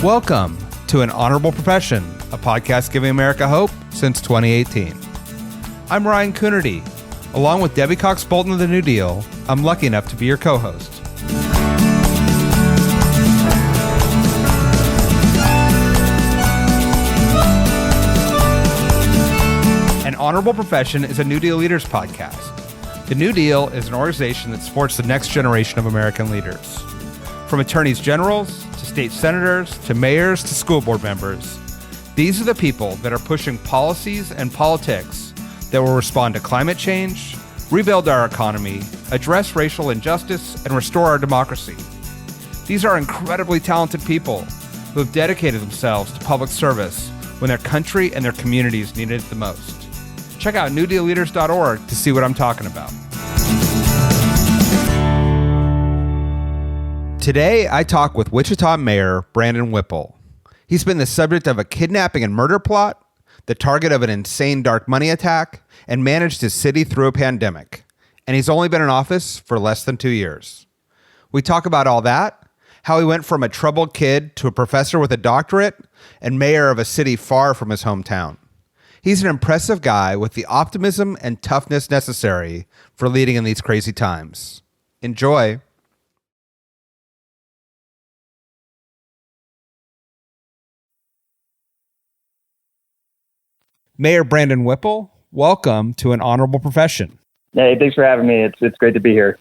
Welcome to An Honorable Profession, a podcast giving America hope since 2018. I'm Ryan Coonerty. Along with Debbie Cox-Bolton of the New Deal, I'm lucky enough to be your co-host. An Honorable Profession is a New Deal Leaders podcast. The New Deal is an organization that supports the next generation of American leaders. From attorneys generals, to state senators, to mayors, to school board members, these are the people that are pushing policies and politics that will respond to climate change, rebuild our economy, address racial injustice, and restore our democracy. These are incredibly talented people who have dedicated themselves to public service when their country and their communities needed it the most. Check out newdealleaders.org to see what I'm talking about. Today, I talk with Wichita Mayor Brandon Whipple. He's been the subject of a kidnapping and murder plot, the target of an insane dark money attack, and managed his city through a pandemic. And he's only been in office for less than 2 years. We talk about all that, how he went from a troubled kid to a professor with a doctorate and mayor of a city far from his hometown. He's an impressive guy with the optimism and toughness necessary for leading in these crazy times. Enjoy. Mayor Brandon Whipple, welcome to An Honorable Profession. Hey, thanks for having me. It's great to be here.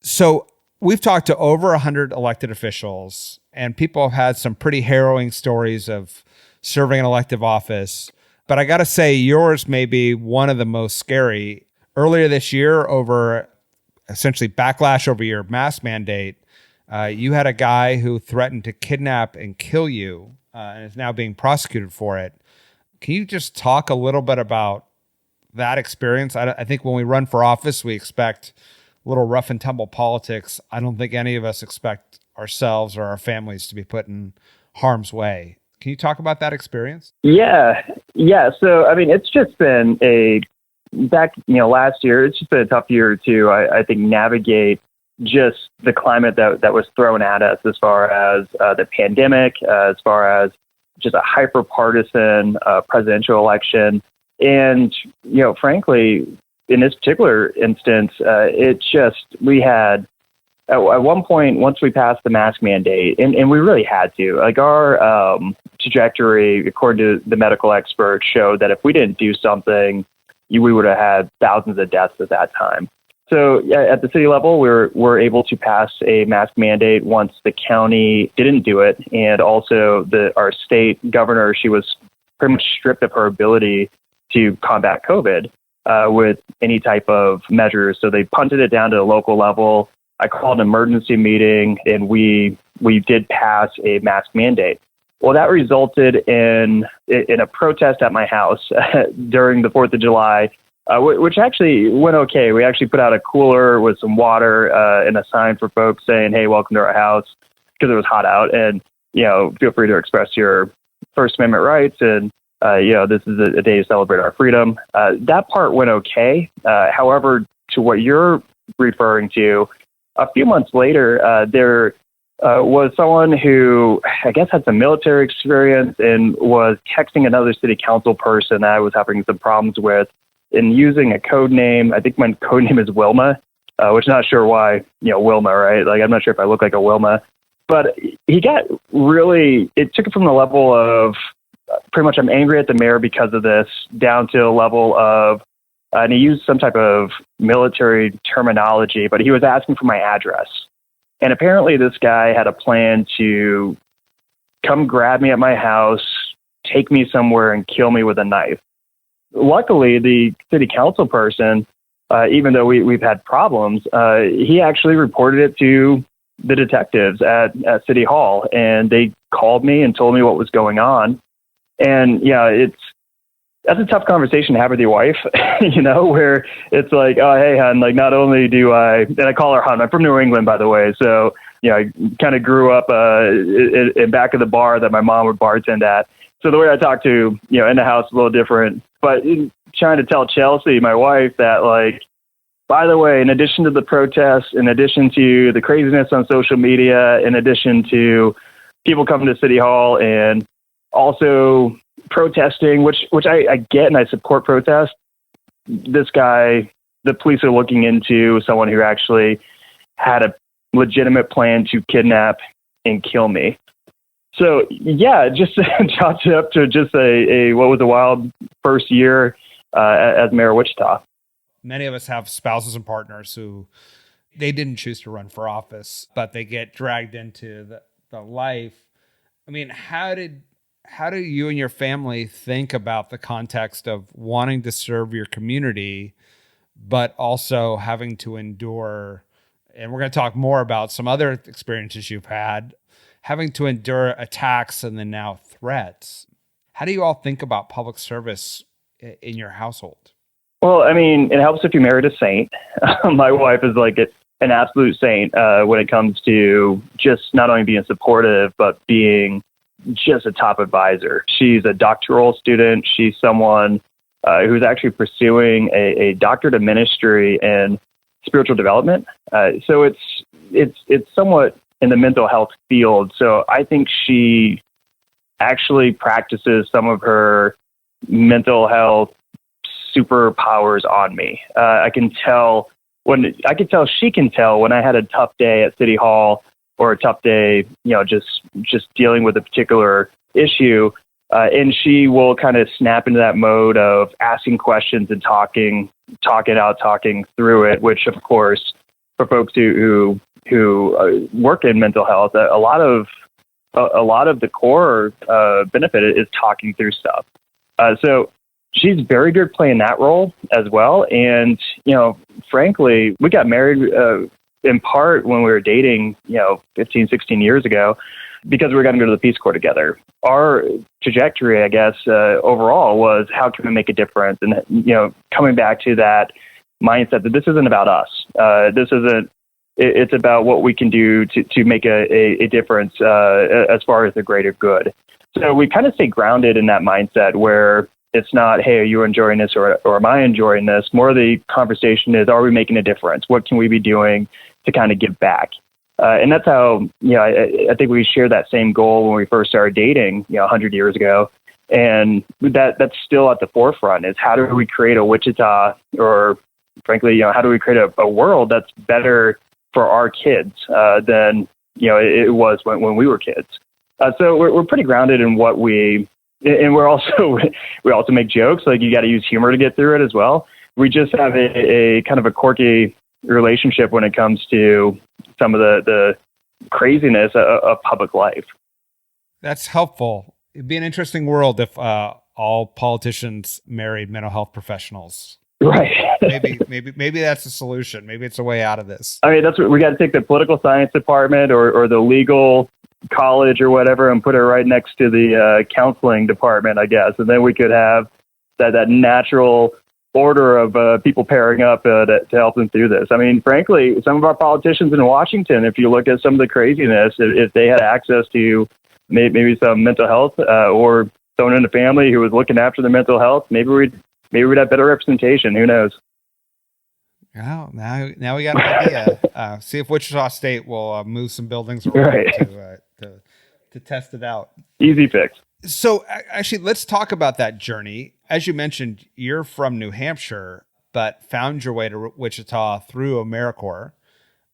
So we've talked to over 100 elected officials, and people have had some pretty harrowing stories of serving an elective office. But I got to say, yours may be one of the most scary. Earlier this year, over essentially backlash over your mask mandate, you had a guy who threatened to kidnap and kill you and is now being prosecuted for it. Can you just talk a little bit about that experience? I think when we run for office, we expect a little rough and tumble politics. I don't think any of us expect ourselves or our families to be put in harm's way. Can you talk about that experience? Yeah. So, I mean, it's just been last year, it's just been a tough year to, I think, navigate just the climate that was thrown at us as far as the pandemic, as far as just a hyper-partisan presidential election. And, frankly, in this particular instance, we had, at one point, once we passed the mask mandate, and we really had to, like our trajectory, according to the medical experts, showed that if we didn't do something, we would have had thousands of deaths at that time. So at the city level, we're able to pass a mask mandate once the county didn't do it. And also our state governor, she was pretty much stripped of her ability to combat COVID with any type of measures. So they punted it down to the local level. I called an emergency meeting and we did pass a mask mandate. Well, that resulted in a protest at my house during the 4th of July. Which actually went okay. We actually put out a cooler with some water and a sign for folks saying, "Hey, welcome to our house," because it was hot out, and feel free to express your First Amendment rights, and this is a day to celebrate our freedom. That part went okay. However, to what you're referring to, a few months later, there was someone who I guess had some military experience and was texting another city council person that I was having some problems with, and using a code name. I think my code name is Wilma, which I'm not sure why, Wilma, right? Like, I'm not sure if I look like a Wilma. But he got it took it from the level of pretty much I'm angry at the mayor because of this, down to a level of, and he used some type of military terminology, but he was asking for my address. And apparently this guy had a plan to come grab me at my house, take me somewhere, and kill me with a knife. Luckily, the city council person, even though we've had problems, he actually reported it to the detectives at City Hall, and they called me and told me what was going on. And that's a tough conversation to have with your wife, where it's like, oh, hey, hon, like not only do and I call her hon. I'm from New England, by the way, so I kind of grew up in back of the bar that my mom would bartend at. So the way I talk to, in the house is a little different. But trying to tell Chelsea, my wife, that like, by the way, in addition to the protests, in addition to the craziness on social media, in addition to people coming to City Hall and also protesting, which I get and I support protest. This guy, the police are looking into someone who actually had a legitimate plan to kidnap and kill me. So yeah, just chalked it up to just a what was a wild first year as mayor of Wichita. Many of us have spouses and partners who they didn't choose to run for office, but they get dragged into the life. I mean, how do you and your family think about the context of wanting to serve your community, but also having to endure, and we're going to talk more about some other experiences you've had, having to endure attacks and then now threats. How do you all think about public service in your household? Well, I mean, it helps if you married a saint. My wife is like an absolute saint when it comes to just not only being supportive, but being just a top advisor. She's a doctoral student. She's someone who's actually pursuing a doctorate of ministry in spiritual development. So it's somewhat in the mental health field. So I think she actually practices some of her mental health superpowers on me. I can tell she can tell when I had a tough day at City Hall or a tough day, just dealing with a particular issue. And she will kind of snap into that mode of asking questions and talking through it, which of course, for folks who work in mental health, a lot of the core benefit is talking through stuff. So she's very good playing that role as well. And, frankly, we got married in part when we were dating, 15, 16 years ago, because we were going to go to the Peace Corps together. Our trajectory, I guess, overall was how can we make a difference? And, coming back to that mindset that this isn't about us. It's about what we can do to make a difference as far as the greater good. So we kind of stay grounded in that mindset where it's not, hey, are you enjoying this or am I enjoying this? More of the conversation is, are we making a difference? What can we be doing to kind of give back? And that's how, I think we share that same goal when we first started dating, 100 years ago. And that's still at the forefront is how do we create a Wichita or frankly, how do we create a world that's better for our kids than, it was when we were kids. So we're pretty grounded in what and we also make jokes. Like you got to use humor to get through it as well. We just have a kind of a quirky relationship when it comes to some of the craziness of public life. That's helpful. It'd be an interesting world if all politicians married mental health professionals. Right. maybe that's the solution. Maybe it's a way out of this. I mean, that's what we got to take the political science department or the legal college or whatever and put it right next to the counseling department, I guess. And then we could have that natural order of people pairing up to help them through this. I mean, frankly, some of our politicians in Washington, if you look at some of the craziness, if they had access to maybe some mental health or someone in the family who was looking after their mental health, maybe we'd have better representation. Who knows? Oh, now we got an idea. See if Wichita State will move some buildings around right. to test it out. Easy fix. So actually, let's talk about that journey. As you mentioned, you're from New Hampshire, but found your way to Wichita through AmeriCorps.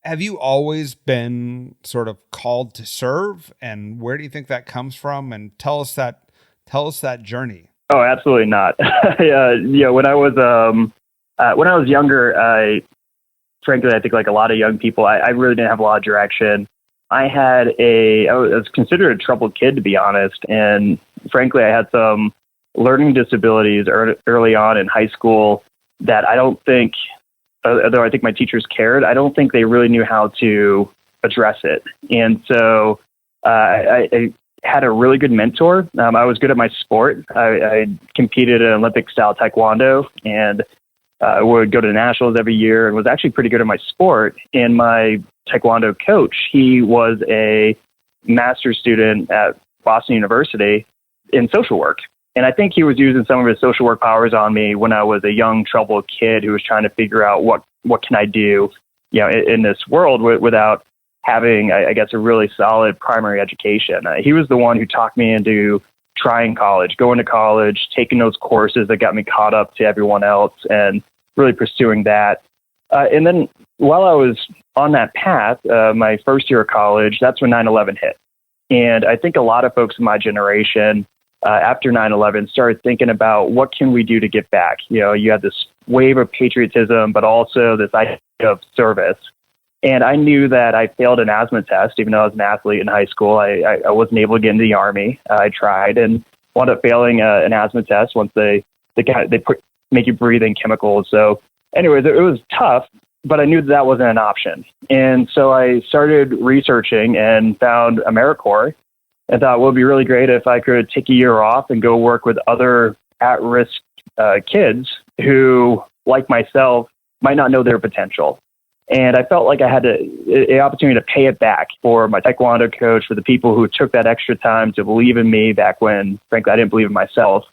Have you always been sort of called to serve? And where do you think that comes from? And tell us that journey. Oh, absolutely not. When I was younger, frankly, I think like a lot of young people, I really didn't have a lot of direction. I was considered a troubled kid, to be honest. And frankly, I had some learning disabilities early on in high school that I don't think, although I think my teachers cared, I don't think they really knew how to address it. And so I had a really good mentor. I was good at my sport. I competed in Olympic-style taekwondo and would go to the nationals every year and was actually pretty good at my sport. And my taekwondo coach, he was a master's student at Boston University in social work. And I think he was using some of his social work powers on me when I was a young, troubled kid who was trying to figure out what can I do, in this world without having, I guess, a really solid primary education. He was the one who talked me into trying college, going to college, taking those courses that got me caught up to everyone else and really pursuing that. And then while I was on that path, my first year of college, that's when 9/11 hit. And I think a lot of folks in my generation, after 9/11, started thinking about what can we do to give back? You know, you had this wave of patriotism, but also this idea of service. And I knew that I failed an asthma test, even though I was an athlete in high school. I wasn't able to get into the Army. I tried and wound up failing an asthma test once they make you breathe in chemicals. So anyways, it was tough, but I knew that wasn't an option. And so I started researching and found AmeriCorps and thought, well, it'd be really great if I could take a year off and go work with other at-risk kids who, like myself, might not know their potential. And I felt like I had an opportunity to pay it back for my taekwondo coach, for the people who took that extra time to believe in me back when, frankly, I didn't believe in myself,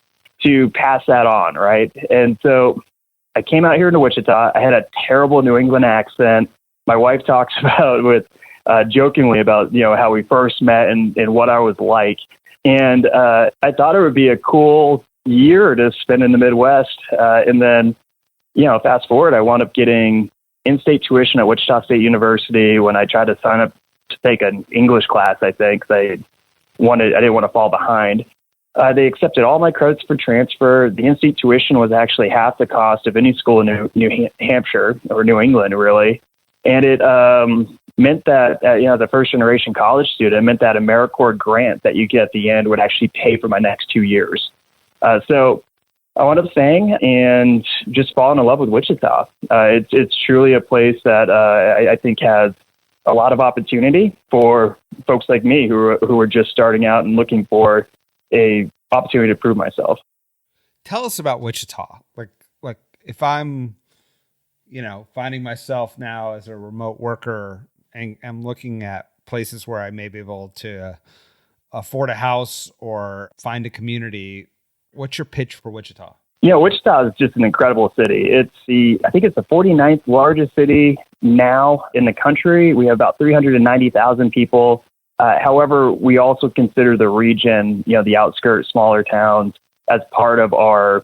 to pass that on, right? And so I came out here to Wichita. I had a terrible New England accent. My wife talks about jokingly about, you know, how we first met and what I was like. And I thought it would be a cool year to spend in the Midwest. And then, you know, fast forward, I wound up getting in-state tuition at Wichita State University when I tried to sign up to take an English class, I think. I didn't want to fall behind. They accepted all my credits for transfer. The in-state tuition was actually half the cost of any school in New Hampshire or New England, really. And it meant that, you know, the first-generation college student, meant that AmeriCorps grant that you get at the end would actually pay for my next 2 years. So I wound up staying and just falling in love with Wichita. It's truly a place that I think has a lot of opportunity for folks like me who are just starting out and looking for a opportunity to prove myself. Tell us about Wichita. Like if I'm, you know, finding myself now as a remote worker and I'm looking at places where I may be able to afford a house or find a community, what's your pitch for Wichita? Yeah, Wichita is just an incredible city. I think it's the 49th largest city now in the country. We have about 390,000 people. However, we also consider the region, you know, the outskirts, smaller towns, as part of our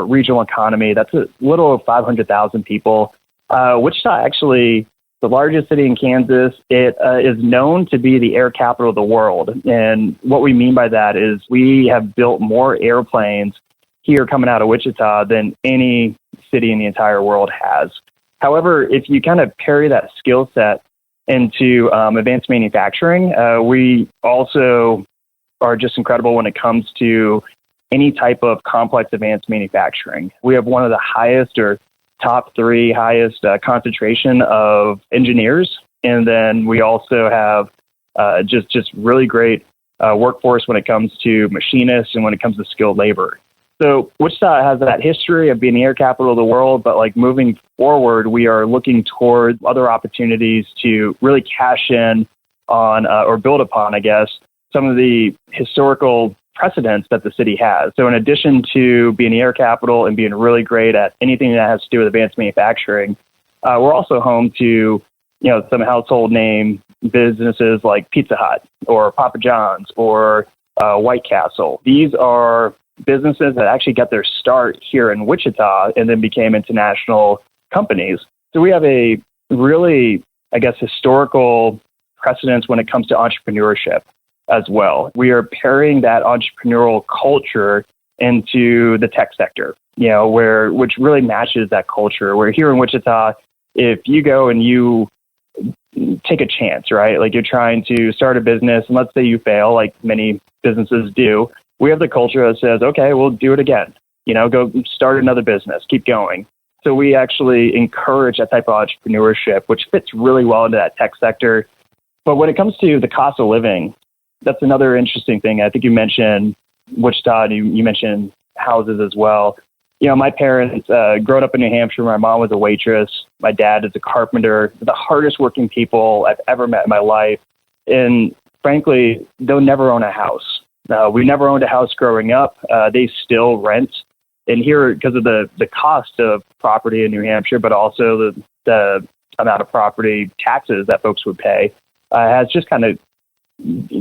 regional economy. That's a little over 500,000 people. Wichita, actually, the largest city in Kansas, it is known to be the air capital of the world. And what we mean by that is we have built more airplanes here coming out of Wichita than any city in the entire world has. However, if you kind of parry that skill set into advanced manufacturing, we also are just incredible when it comes to any type of complex advanced manufacturing. We have one of the highest or top three highest concentration of engineers. And then we also have just really great workforce when it comes to machinists and when it comes to skilled labor. So Wichita has that history of being the air capital of the world, but like moving forward, we are looking toward other opportunities to really cash in on or build upon, I guess, some of the historical precedents that the city has. So in addition to being the air capital and being really great at anything that has to do with advanced manufacturing, we're also home to, you know, some household name businesses like Pizza Hut or Papa John's or White Castle. These are businesses that actually got their start here in Wichita and then became international companies. So we have a really, I guess, historical precedence when it comes to entrepreneurship as well. We are pairing that entrepreneurial culture into the tech sector, you know, which really matches that culture. Where here in Wichita, if you go and you take a chance, right? Like you're trying to start a business and let's say you fail, like many businesses do. We have the culture that says, okay, we'll do it again. You know, go start another business, keep going. So we actually encourage that type of entrepreneurship, which fits really well into that tech sector. But when it comes to the cost of living, that's another interesting thing. I think you mentioned Wichita, and you mentioned houses as well. You know, my parents, growing up in New Hampshire, my mom was a waitress. My dad is a carpenter. The hardest working people I've ever met in my life. And frankly, they'll never own a house. We never owned a house growing up. They still rent. And here, because of the cost of property in New Hampshire, but also the amount of property taxes that folks would pay, has just kind of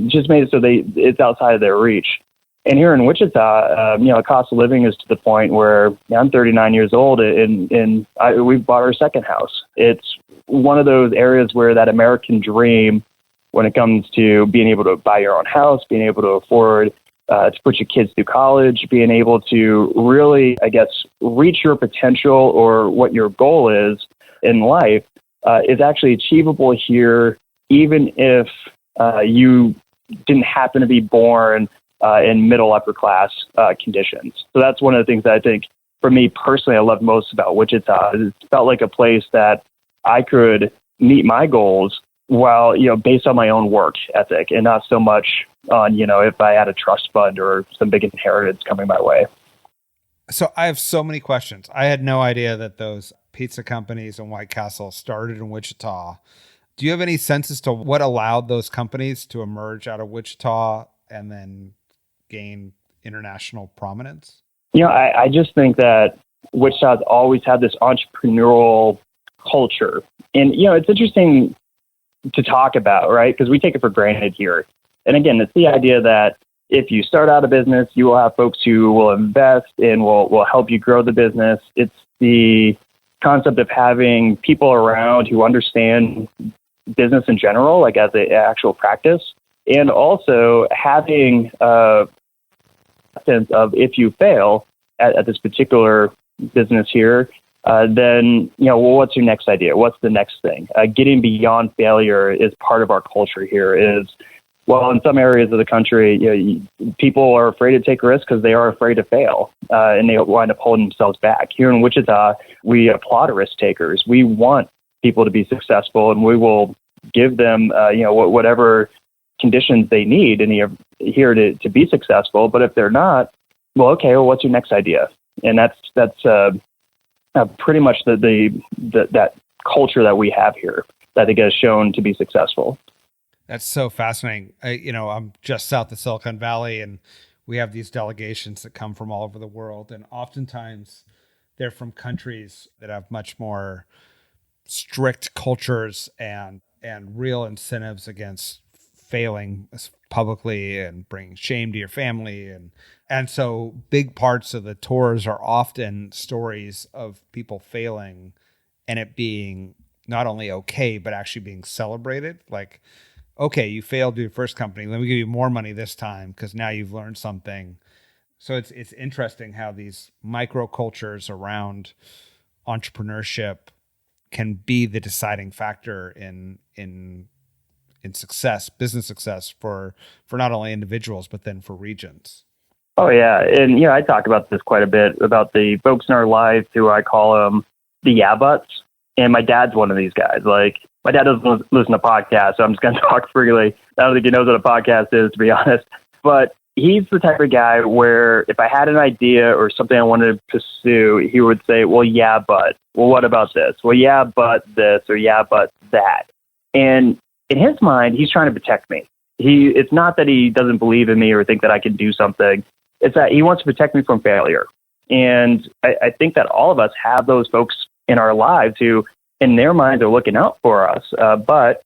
just made it so it's outside of their reach. And here in Wichita, the cost of living is to the point where I'm 39 years old, and we've bought our second house. It's one of those areas where that American dream, when it comes to being able to buy your own house, being able to afford to put your kids through college, being able to really, I guess, reach your potential or what your goal is in life, is actually achievable here, even if you didn't happen to be born in middle upper class conditions. So that's one of the things that I think, for me personally, I love most about Wichita. It felt like a place that I could meet my goals while, based on my own work ethic, and not so much on, if I had a trust fund or some big inheritance coming my way. So I have so many questions. I had no idea that those pizza companies in White Castle started in Wichita. Do you have any sense as to what allowed those companies to emerge out of Wichita and then gain international prominence? I just think that Wichita's always had this entrepreneurial culture. And, it's interesting to talk about, right? Because we take it for granted here. And again, it's the idea that if you start out a business, you will have folks who will invest and will help you grow the business. It's the concept of having people around who understand business in general, like as an actual practice, and also having a sense of, if you fail at this particular business here, then, what's your next idea? What's the next thing? Getting beyond failure is part of our culture here. Is, well, in some areas of the country, people are afraid to take risks because they are afraid to fail, and they wind up holding themselves back. Here in Wichita, we applaud risk takers. We want people to be successful, and we will give them, whatever conditions they need here to be successful. But if they're not, what's your next idea? And that's pretty much that culture that we have here that I think has shown to be successful. That's so fascinating. I'm just south of Silicon Valley, and we have these delegations that come from all over the world. And oftentimes they're from countries that have much more strict cultures and real incentives against failing publicly and bringing shame to your family. And so big parts of the tours are often stories of people failing and it being not only okay, but actually being celebrated. Like, okay, you failed your first company. Let me give you more money this time because now you've learned something. So it's interesting how these microcultures around entrepreneurship can be the deciding factor in success, business success for not only individuals, but then for regions. Oh, yeah. And, I talk about this quite a bit, about the folks in our lives who I call them the yeah buts. And my dad's one of these guys. Like, my dad doesn't listen to podcasts, so I'm just going to talk freely. I don't think he knows what a podcast is, to be honest. But he's the type of guy where if I had an idea or something I wanted to pursue, he would say, well, yeah, but. Well, what about this? Well, yeah, but this, or yeah, but that. And in his mind, he's trying to protect me. It's not that he doesn't believe in me or think that I can do something. It's that he wants to protect me from failure. And I think that all of us have those folks in our lives who, in their minds, are looking out for us. But,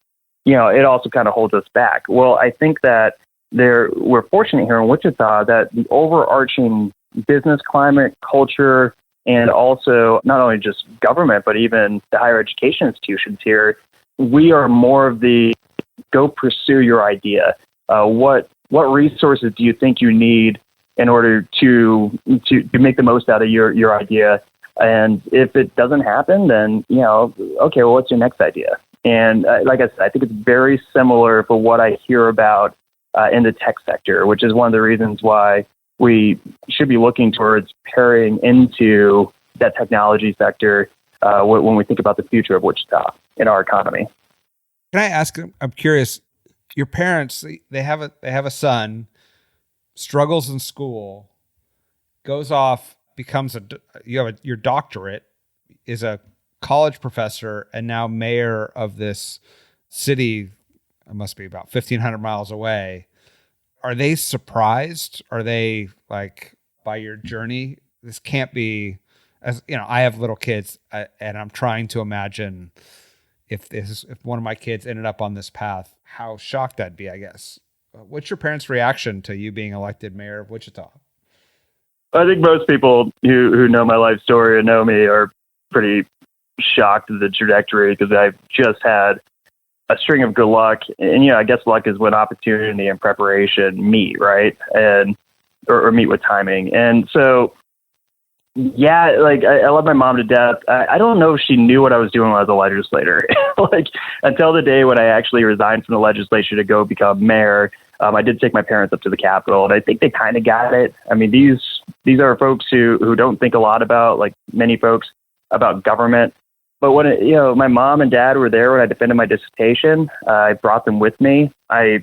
it also kind of holds us back. Well, I think that we're fortunate here in Wichita that the overarching business climate, culture, and also not only just government, but even the higher education institutions here, we are more of the go pursue your idea. What resources do you think you need in order to make the most out of your idea? And if it doesn't happen, then, okay, well, what's your next idea? And like I said, I think it's very similar for what I hear about in the tech sector, which is one of the reasons why we should be looking towards pairing into that technology sector when we think about the future of Wichita in our economy. Can I ask, I'm curious, your parents, they have a son, struggles in school, goes off, becomes your doctorate, is a college professor, and now mayor of this city, it must be about 1,500 miles away. Are they surprised? Are they like, by your journey? This can't be, as I have little kids, and I'm trying to imagine if one of my kids ended up on this path, how shocked I'd be, I guess. What's your parents' reaction to you being elected mayor of Wichita? I think most people who know my life story and know me are pretty shocked at the trajectory because I've just had a string of good luck. And, I guess luck is when opportunity and preparation meet, right? And, or meet with timing. And so, yeah, like I love my mom to death. I don't know if she knew what I was doing when I was a legislator. Like until the day when I actually resigned from the legislature to go become mayor, I did take my parents up to the Capitol, and I think they kind of got it. I mean, these are folks who don't think a lot about, like many folks, about government. But when my mom and dad were there when I defended my dissertation, I brought them with me. I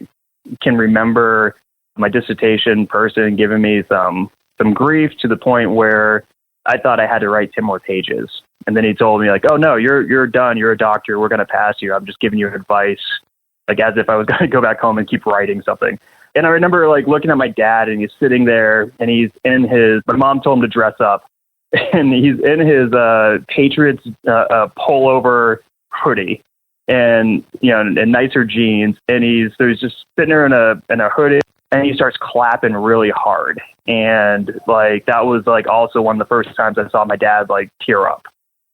can remember my dissertation person giving me some grief to the point where I thought I had to write 10 more pages. And then he told me like, oh no, you're done. You're a doctor. We're going to pass you. I'm just giving you advice, like as if I was going to go back home and keep writing something. And I remember like looking at my dad, and he's sitting there, and he's in my mom told him to dress up, and he's in his Patriots pullover hoodie and, and nicer jeans. And he's just sitting there in a hoodie, and he starts clapping really hard. And like, that was like also one of the first times I saw my dad like tear up.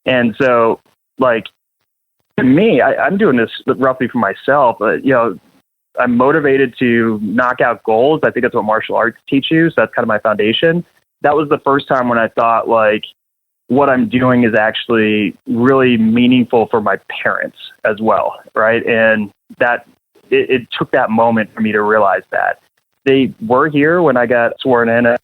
And so like, to me, I'm doing this roughly for myself. I'm motivated to knock out goals. I think that's what martial arts teach you. So that's kind of my foundation. That was the first time when I thought like, what I'm doing is actually really meaningful for my parents as well. Right. And that it took that moment for me to realize that. They were here when I got sworn in,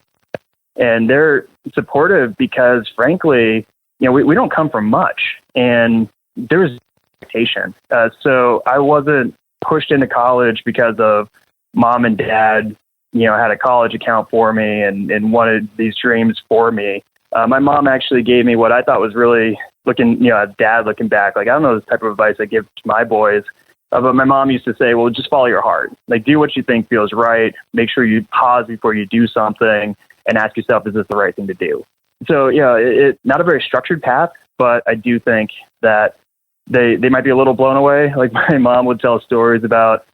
and they're supportive because frankly, we don't come from much, and there's expectation. So I wasn't pushed into college because of mom and dad, had a college account for me and wanted these dreams for me. My mom actually gave me what I thought was really as dad looking back, like, I don't know the type of advice I give to my boys. But my mom used to say, well, just follow your heart. Like, do what you think feels right. Make sure you pause before you do something and ask yourself, is this the right thing to do? So, it's not a very structured path, but I do think that they might be a little blown away. Like my mom would tell stories about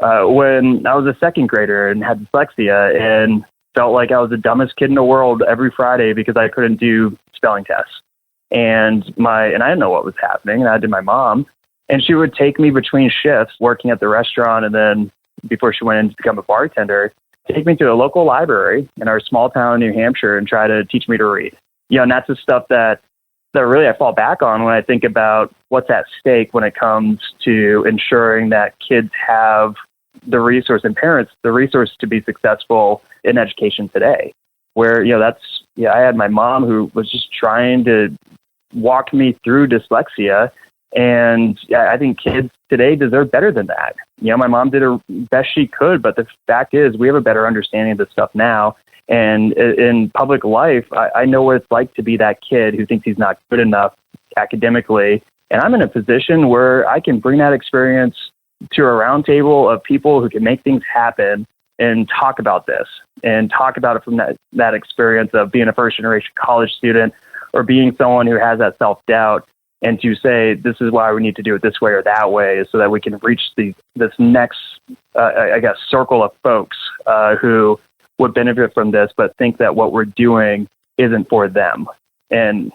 when I was a second grader and had dyslexia and felt like I was the dumbest kid in the world every Friday because I couldn't do spelling tests. And I didn't know what was happening. And I did my mom. And she would take me between shifts working at the restaurant, and then before she went in to become a bartender, take me to a local library in our small town in New Hampshire and try to teach me to read. And that's the stuff that really I fall back on when I think about what's at stake when it comes to ensuring that kids have the resource and parents the resource to be successful in education today. Where, I had my mom who was just trying to walk me through dyslexia. And I think kids today deserve better than that. My mom did her best she could, but the fact is we have a better understanding of this stuff now. And in public life, I know what it's like to be that kid who thinks he's not good enough academically. And I'm in a position where I can bring that experience to a round table of people who can make things happen and talk about this and talk about it from that experience of being a first generation college student or being someone who has that self-doubt. And to say, this is why we need to do it this way or that way, so that we can reach this next, circle of folks who would benefit from this, but think that what we're doing isn't for them. And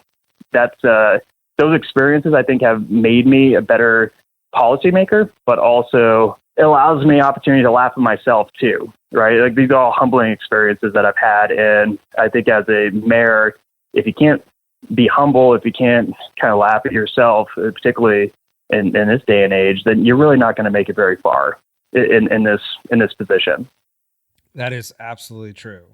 that's those experiences, I think, have made me a better policymaker, but also it allows me opportunity to laugh at myself too, right? Like, these are all humbling experiences that I've had. And I think as a mayor, if you can't be humble, if you can't kind of laugh at yourself, particularly in this day and age, then you're really not going to make it very far in this position. That is absolutely true.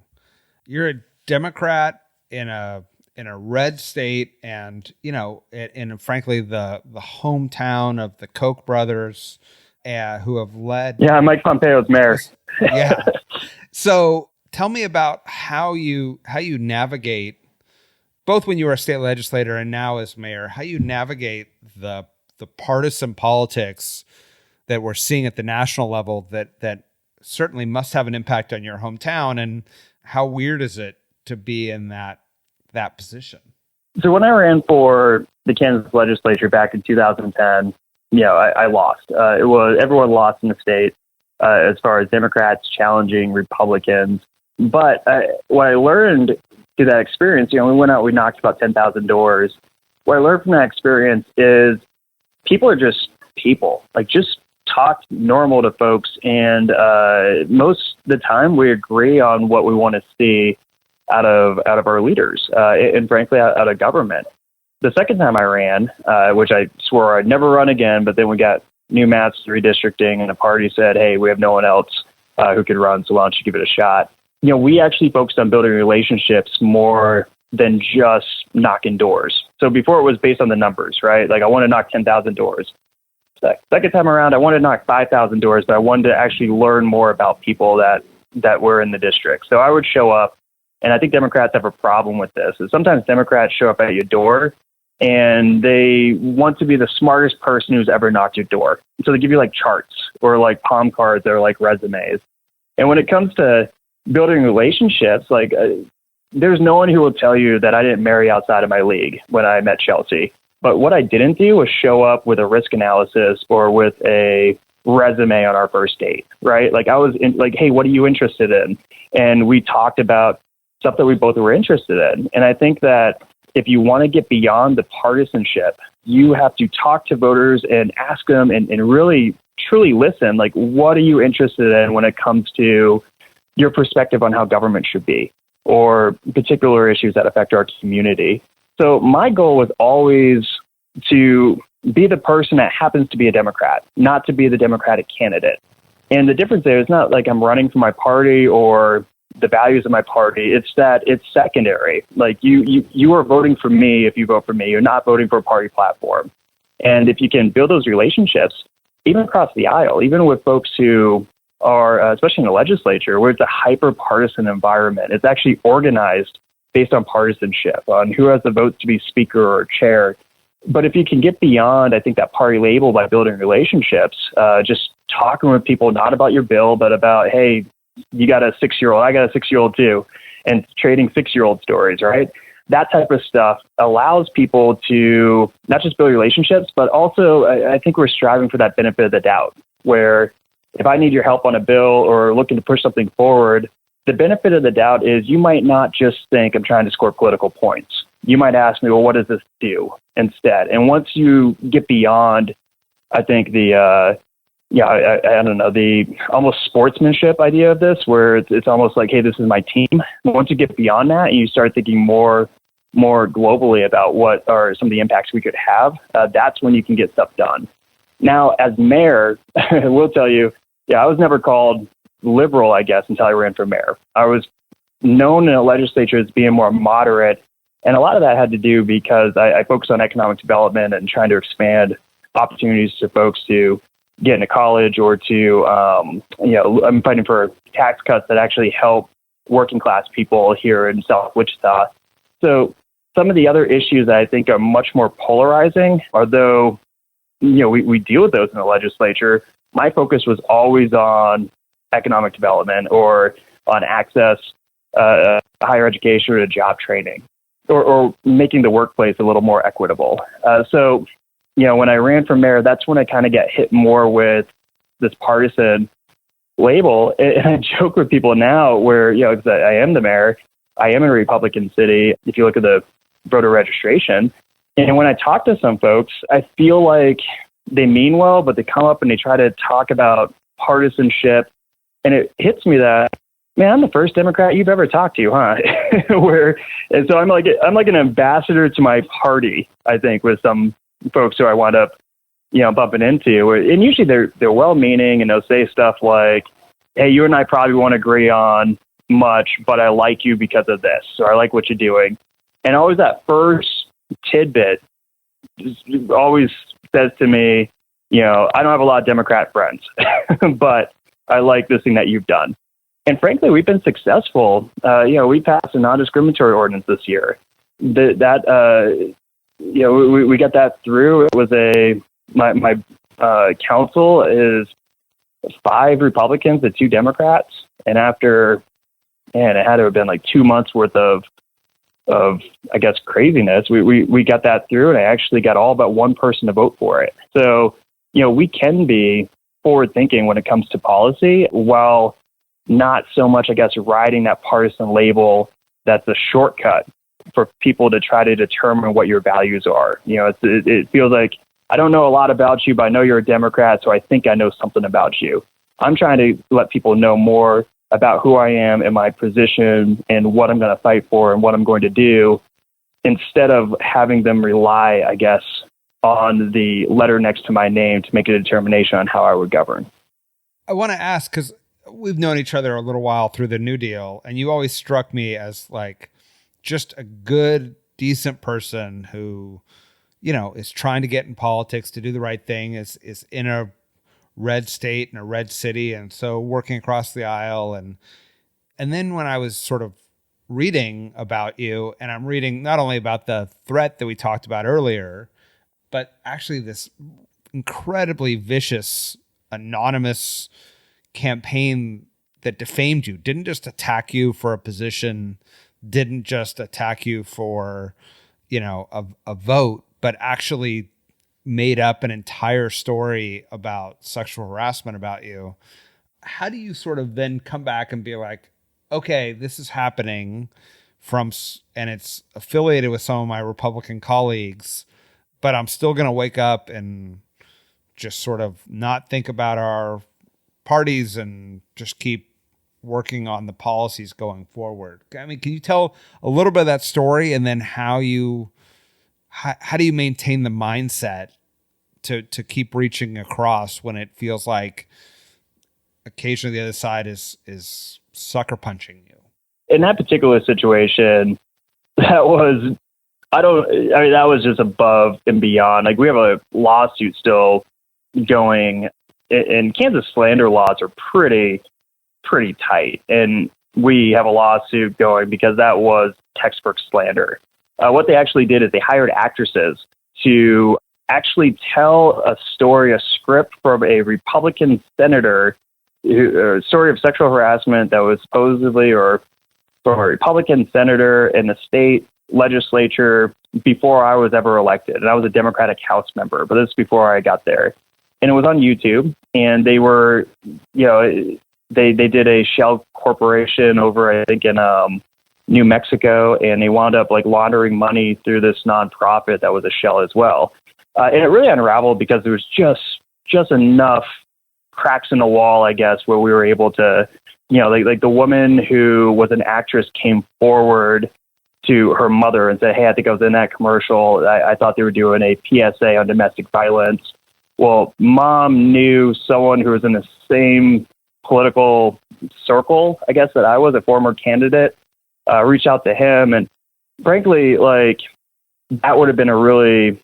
You're a Democrat in a red state, and in frankly the hometown of the Koch brothers, who have led. Yeah, Mike Pompeo's mayor. Yeah. So tell me about how you navigate, both when you were a state legislator and now as mayor, how you navigate the partisan politics that we're seeing at the national level that certainly must have an impact on your hometown. And how weird is it to be in that position? So when I ran for the Kansas legislature back in 2010, I lost. Everyone lost in the state as far as Democrats challenging Republicans. But what I learned through that experience, we went out, we knocked about 10,000 doors. What I learned from that experience is people are just people. Like, just talk normal to folks, and most of the time we agree on what we want to see out of our leaders, and frankly out of government. The second time I ran, which I swore I'd never run again, but then we got new maps, redistricting, and the party said, hey, we have no one else who could run, so why don't you give it a shot? We actually focused on building relationships more than just knocking doors. So before it was based on the numbers, right? Like, I want to knock 10,000 doors. Second time around, I wanted to knock 5,000 doors, but I wanted to actually learn more about people that were in the district. So I would show up, and I think Democrats have a problem with this. Is sometimes Democrats show up at your door, and they want to be the smartest person who's ever knocked your door. So they give you like charts or like palm cards or like resumes. And when it comes to building relationships, like there's no one who will tell you that I didn't marry outside of my league when I met Chelsea. But what I didn't do was show up with a risk analysis or with a resume on our first date, right? Like, I was like, hey, what are you interested in? And we talked about stuff that we both were interested in. And I think that if you want to get beyond the partisanship, you have to talk to voters and ask them and really, truly listen. Like, what are you interested in when it comes to your perspective on how government should be or particular issues that affect our community? So my goal was always to be the person that happens to be a Democrat, not to be the Democratic candidate. And the difference there is not like I'm running for my party or the values of my party. It's that it's secondary. Like, you are voting for me if you vote for me. You're not voting for a party platform. And if you can build those relationships, even across the aisle, even with folks who are, especially in the legislature, where it's a hyper-partisan environment, it's actually organized based on partisanship, on who has the votes to be speaker or chair. But if you can get beyond, I think, that party label by building relationships, just talking with people, not about your bill, but about, hey, you got a 6-year-old, I got a 6-year-old too, and trading 6-year-old stories, right? That type of stuff allows people to not just build relationships, but also I think we're striving for that benefit of the doubt, where if I need your help on a bill or looking to push something forward, the benefit of the doubt is you might not just think I'm trying to score political points. You might ask me, well, what does this do instead? And once you get beyond, I think, the I don't know, the almost sportsmanship idea of this, where it's almost like, hey, this is my team. Once you get beyond that and you start thinking more globally about what are some of the impacts we could have, that's when you can get stuff done. Now, as mayor, I will tell you, I was never called liberal, I guess, until I ran for mayor. I was known in the legislature as being more moderate, and a lot of that had to do because I focused on economic development and trying to expand opportunities to folks to get into college or to, I'm fighting for tax cuts that actually help working class people here in South Wichita. So some of the other issues that I think are much more polarizing, although, we deal with those in the legislature, my focus was always on economic development or on access, higher education or to job training, or making the workplace a little more equitable. So when I ran for mayor, that's when I kind of get hit more with this partisan label. And I joke with people now where, because I am the mayor, I am in a Republican city, if you look at the voter registration. And when I talk to some folks, I feel like they mean well, but they come up and they try to talk about partisanship. And it hits me that, man, I'm the first Democrat you've ever talked to, huh? And so I'm like an ambassador to my party, I think, with some folks who I wound up, bumping into. And usually they're well-meaning, and they'll say stuff like, hey, you and I probably won't agree on much, but I like you because of this, or I like what you're doing. And always that first tidbit always says to me, I don't have a lot of Democrat friends, but I like this thing that you've done. And frankly, we've been successful. We passed a non-discriminatory ordinance this year. We got that through. It was my council is 5 Republicans and 2 Democrats. And after, it had to have been like 2 months worth of I guess, craziness, we got that through, and I actually got all but one person to vote for it. So we can be forward thinking when it comes to policy, while not so much, I guess, riding that partisan label that's a shortcut for people to try to determine what your values are. It feels like, I don't know a lot about you, but I know you're a Democrat, so I think I know something about you. I'm trying to let people know more about who I am and my position and what I'm going to fight for and what I'm going to do, instead of having them rely, I guess, on the letter next to my name to make a determination on how I would govern. I want to ask, because we've known each other a little while through the New Deal, and you always struck me as like just a good, decent person who, is trying to get in politics, to do the right thing, is in a red state and a red city, and so working across the aisle. And then when I was sort of reading about you, and I'm reading not only about the threat that we talked about earlier, but actually this incredibly vicious, anonymous campaign that defamed you, didn't just attack you for a position, didn't just attack you for, a vote, but actually made up an entire story about sexual harassment about you. How do you sort of then come back and be like, okay, this is happening and it's affiliated with some of my Republican colleagues, but I'm still going to wake up and just sort of not think about our parties and just keep working on the policies going forward? I mean, can you tell a little bit of that story, and then how do you maintain the mindset to keep reaching across when it feels like occasionally the other side is sucker punching you? In that particular situation, that was just above and beyond. Like, we have a lawsuit still going, and Kansas slander laws are pretty tight. And we have a lawsuit going because that was textbook slander. What they actually did is they hired actresses to actually tell a script from a Republican senator, a story of sexual harassment that was supposedly, or from a Republican senator in the state legislature before I was ever elected. And I was a Democratic House member, but this is before I got there. And it was on YouTube, and they were, they did a shell corporation over, I think, in New Mexico, and they wound up like laundering money through this nonprofit that was a shell as well. And it really unraveled because there was just enough cracks in the wall, I guess, where we were able to, like the woman who was an actress came forward to her mother and said, "Hey, I think I was in that commercial. I thought they were doing a PSA on domestic violence." Well, mom knew someone who was in the same political circle, I guess, that I was, a former candidate, reached out to him. And frankly, like, that would have been a really,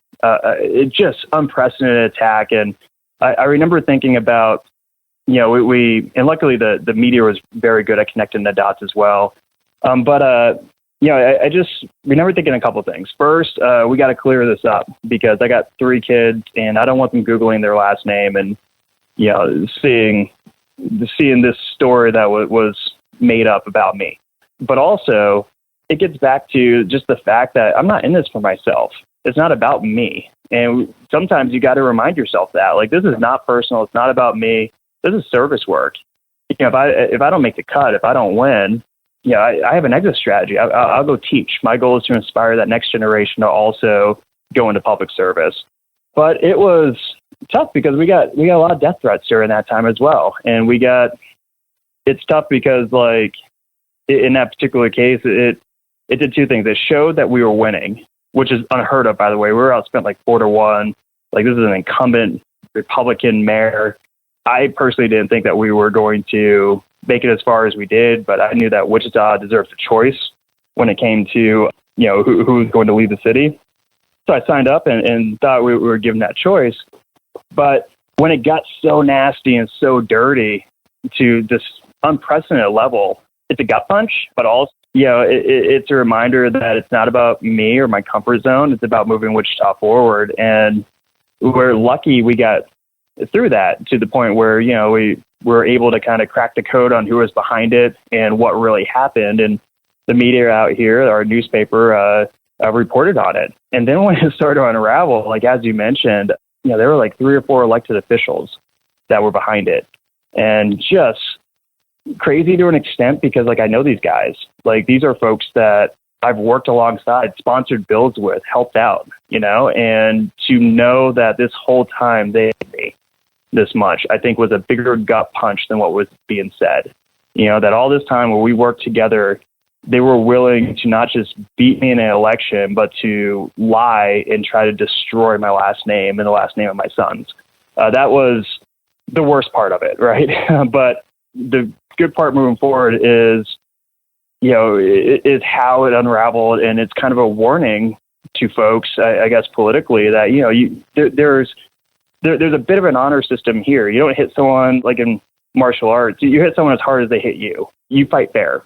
just unprecedented attack. And I remember thinking about, we and luckily the media was very good at connecting the dots as well. I just remember thinking a couple of things. First, we got to clear this up because I got 3 kids, and I don't want them Googling their last name and, seeing this story that was made up about me. But also, it gets back to just the fact that I'm not in this for myself. It's not about me. And sometimes you got to remind yourself that, like, this is not personal. It's not about me. This is service work. If I don't make the cut, if I don't win, I have an exit strategy. I'll go teach. My goal is to inspire that next generation to also go into public service. But it was tough because we got a lot of death threats during that time as well. And it's tough because, like, in that particular case, it did 2 things. It showed that we were winning, which is unheard of, by the way. We were outspent like 4-1. Like, this is an incumbent Republican mayor. I personally didn't think that we were going to make it as far as we did, but I knew that Wichita deserved a choice when it came to, who was going to lead the city. So I signed up and thought we were given that choice. But when it got so nasty and so dirty to this unprecedented level, it's a gut punch, but also, it's a reminder that it's not about me or my comfort zone. It's about moving Wichita forward. And we're lucky we got through that to the point where, we were able to kind of crack the code on who was behind it and what really happened. And the media out here, our newspaper, reported on it. And then when it started to unravel, like, as you mentioned, there were like 3 or 4 elected officials that were behind it. And just crazy to an extent, because like I know these guys. Like, these are folks that I've worked alongside, sponsored bills with, helped out, and to know that this whole time they hate me this much, I think was a bigger gut punch than what was being said. That all this time where we worked together, they were willing to not just beat me in an election, but to lie and try to destroy my last name and the last name of my sons. That was the worst part of it, right? But the good part moving forward is, is how it unraveled, and it's kind of a warning to folks, I guess, politically, that there's a bit of an honor system here. You don't hit someone like in martial arts. You hit someone as hard as they hit you. You fight fair.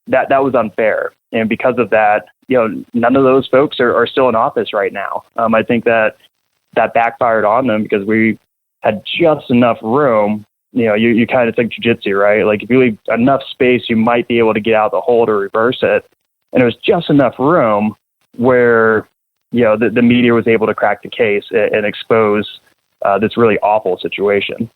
That was unfair, and because of that, none of those folks are still in office right now. I think that backfired on them because we had just enough room. You kind of think jiu-jitsu, right? Like, if you leave enough space, you might be able to get out the hold or reverse it. And it was just enough room where, the media was able to crack the case and expose this really awful situation.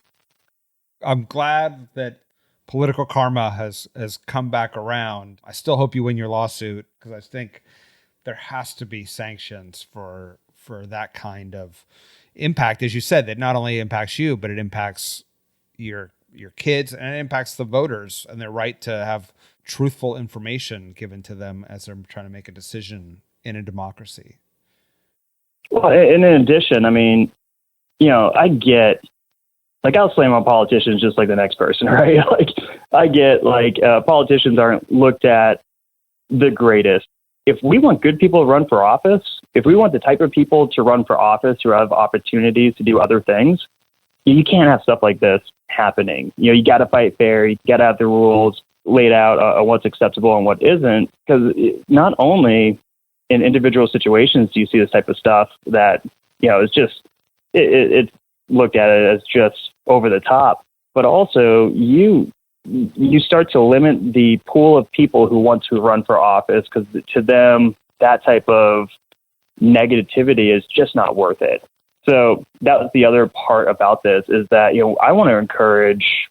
I'm glad that political karma has come back around. I still hope you win your lawsuit, because I think there has to be sanctions for that kind of impact, as you said, that not only impacts you, but it impacts your kids, and it impacts the voters and their right to have truthful information given to them as they're trying to make a decision in a democracy. Well, and in addition, I mean, I get, like, I'll slam on politicians just like the next person, right? Like, I get, like, politicians aren't looked at the greatest. If we want good people to run for office, if we want the type of people to run for office who have opportunities to do other things, you can't have stuff like this happening. You got to fight fair. You got to have the rules laid out on what's acceptable and what isn't, because not only in individual situations do you see this type of stuff that, it's just, it's looked at it as just over the top, but also you start to limit the pool of people who want to run for office, because to them, that type of negativity is just not worth it. So that was the other part about this, is that, I want to encourage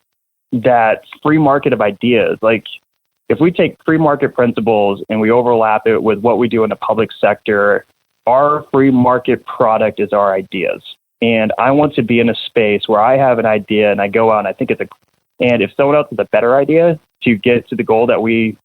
that free market of ideas. Like, if we take free market principles and we overlap it with what we do in the public sector, our free market product is our ideas. And I want to be in a space where I have an idea and I go out and I think and if someone else has a better idea to get to the goal that we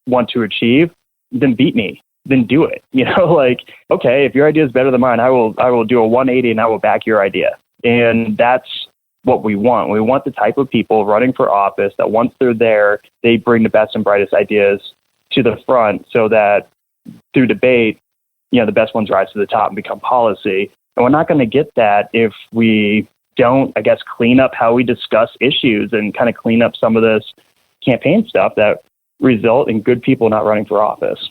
want to achieve, then beat me. Then do it. Like, okay, if your idea is better than mine, I will do a 180 and I will back your idea. And that's what we want. We want the type of people running for office that once they're there, they bring the best and brightest ideas to the front, so that through debate, the best ones rise to the top and become policy. And we're not going to get that if we don't, I guess, clean up how we discuss issues and kind of clean up some of this campaign stuff that result in good people not running for office.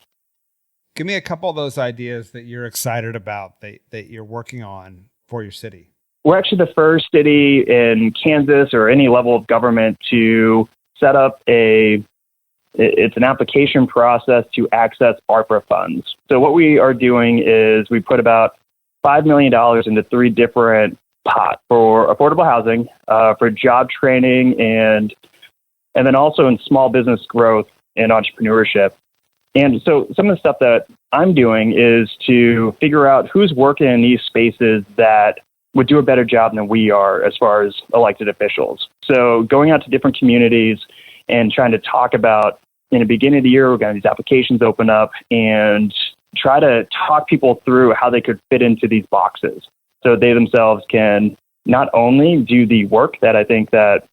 Give me a couple of those ideas that you're excited about that you're working on for your city. We're actually the first city in Kansas or any level of government to set up it's an application process to access ARPA funds. So what we are doing is we put about $5 million into 3 different pots for affordable housing, for job training, and then also in small business growth and entrepreneurship. And so some of the stuff that I'm doing is to figure out who's working in these spaces that would do a better job than we are as far as elected officials. So going out to different communities and trying to talk about, in the beginning of the year, we're going to have these applications open up and try to talk people through how they could fit into these boxes, so they themselves can not only do the work that I think that,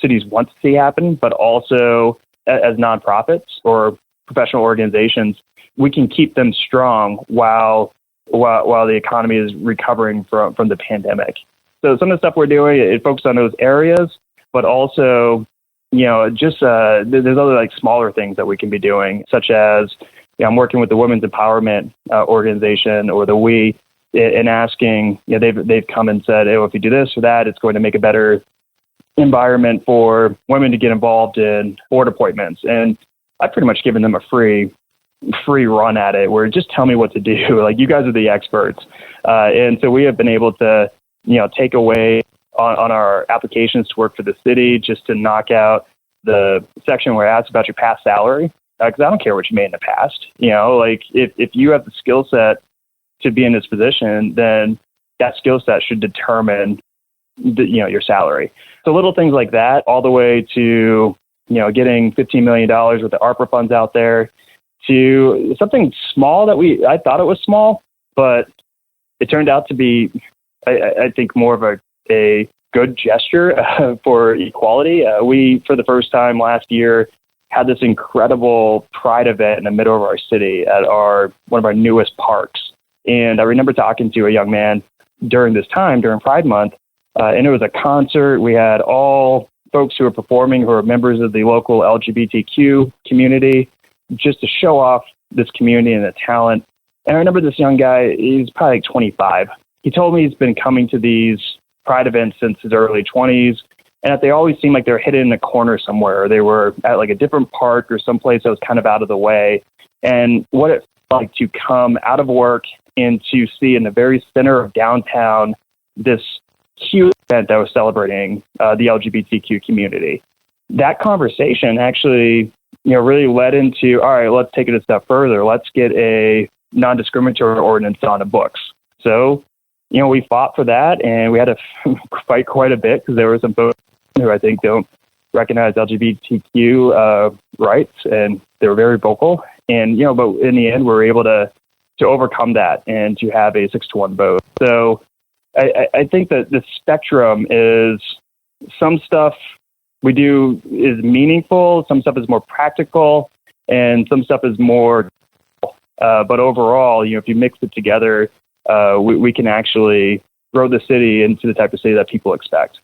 cities want to see happen, but also as nonprofits or professional organizations, we can keep them strong while the economy is recovering from the pandemic. So some of the stuff we're doing, it focuses on those areas, but also, just there's other like smaller things that we can be doing, such as, I'm working with the Women's Empowerment Organization, or the WE, and asking, they've come and said, if you do this or that, it's going to make a better environment for women to get involved in board appointments. And I've pretty much given them a free free run at it where just tell me what to do. Like, you guys are the experts. And so we have been able to, take away on our applications to work for the city just to knock out the section where it asks about your past salary. Because I don't care what you made in the past. Like, if you have the skill set to be in this position, then that skill set should determine your salary. So little things like that, all the way to, getting $15 million worth of ARPA funds out there, to something small that I thought it was small, but it turned out to be, I think, more of a good gesture for equality. We, for the first time last year, had this incredible pride event in the middle of our city at one of our newest parks. And I remember talking to a young man during this time, during Pride Month, and it was a concert. We had all folks who were performing who are members of the local LGBTQ community, just to show off this community and the talent. And I remember this young guy, he's probably like 25. He told me he's been coming to these Pride events since his early 20s, and that they always seemed like they're hidden in a corner somewhere, or they were at like a different park or someplace that was kind of out of the way. And what it felt like to come out of work and to see in the very center of downtown this huge event that was celebrating the LGBTQ community. That conversation actually, really led into, all right, let's take it a step further. Let's get a non-discriminatory ordinance on the books. So, we fought for that, and we had to fight quite a bit because there were some folks who I think don't recognize LGBTQ rights, and they were very vocal. And, but in the end, we were able to overcome that and to have a 6-1 vote. So I think that the spectrum is, some stuff we do is meaningful, some stuff is more practical, and some stuff is more, but overall, if you mix it together, we can actually grow the city into the type of city that people expect.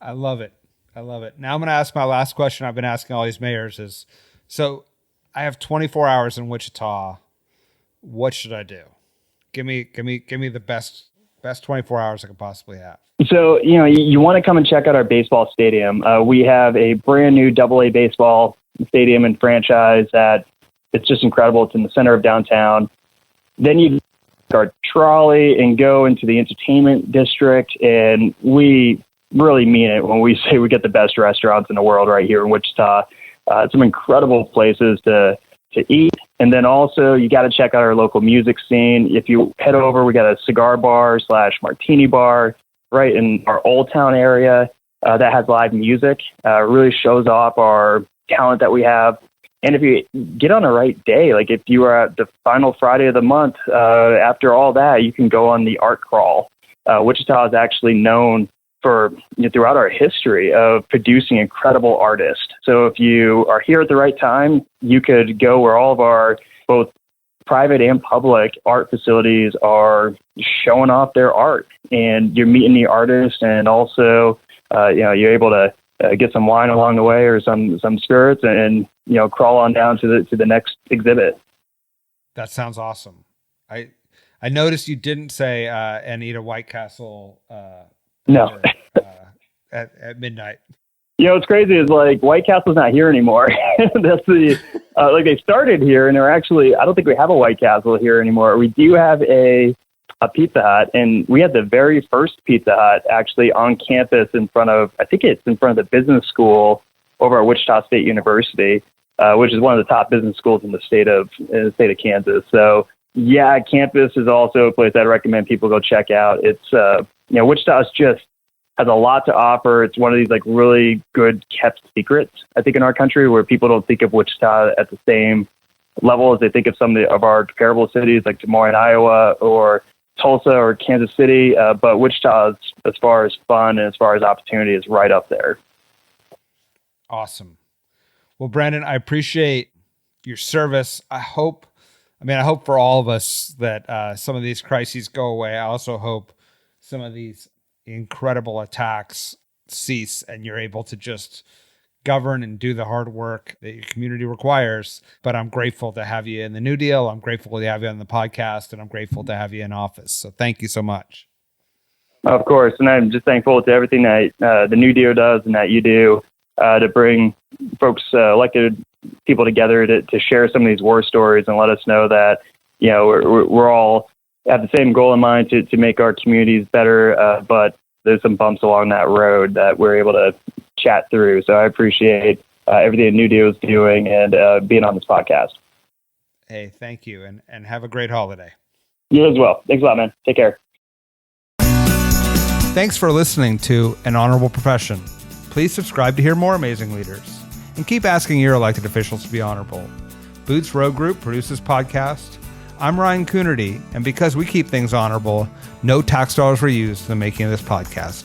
I love it. Now I'm going to ask my last question I've been asking all these mayors is, so I have 24 hours in Wichita. What should I do? Give me the best 24 hours I could possibly have. So, you want to come and check out our baseball stadium. We have a brand new AA baseball stadium and franchise that it's just incredible. It's in the center of downtown. Then you our trolley and go into the entertainment district, and we really mean it when we say we get the best restaurants in the world right here in Wichita. Some incredible places to eat. And then also you got to check out our local music scene. If you head over, we got a cigar bar / martini bar right in our Old Town area that has live music. Really shows off our talent that we have. And if you get on the right day, like if you are at the final Friday of the month, after all that, you can go on the art crawl. Wichita is actually known for, throughout our history of producing incredible artists. So if you are here at the right time, you could go where all of our both private and public art facilities are showing off their art, and you're meeting the artists, and also, you're able to get some wine along the way or some spirits, and crawl on down to the next exhibit. That sounds awesome. I noticed you didn't say and eat a White Castle. No. At midnight. What's crazy is like White Castle's not here anymore. That's they started here, and they're actually, I don't think we have a White Castle here anymore. We do have a Pizza Hut, and we had the very first Pizza Hut actually on campus in front of the business school over at Wichita State University, which is one of the top business schools in the state of Kansas. So yeah, campus is also a place I'd recommend people go check out. It's Wichita just has a lot to offer. It's one of these like really good kept secrets, I think, in our country, where people don't think of Wichita at the same level as they think of some of our comparable cities like Des Moines, Iowa, or Tulsa or Kansas City. But Wichita, as far as fun and as far as opportunity, is right up there. Awesome. Well, Brandon, I appreciate your service. I hope for all of us that some of these crises go away. I also hope some of these incredible attacks cease and you're able to just govern and do the hard work that your community requires. But I'm grateful to have you in the New Deal. I'm grateful to have you on the podcast, and I'm grateful to have you in office. So thank you so much. Of course. And I'm just thankful to everything that the New Deal does and that you do to bring folks, elected people together to share some of these war stories and let us know that, we're all have the same goal in mind to make our communities better. But there's some bumps along that road that we're able to chat through. So I appreciate everything NewDEAL is doing and being on this podcast. Hey, thank you. And have a great holiday. You as well. Thanks a lot, man. Take care. Thanks for listening to An Honorable Profession. Please subscribe to hear more amazing leaders and keep asking your elected officials to be honorable. Boots Road Group produces podcast. I'm Ryan Coonerty, and because we keep things honorable, no tax dollars were used in the making of this podcast.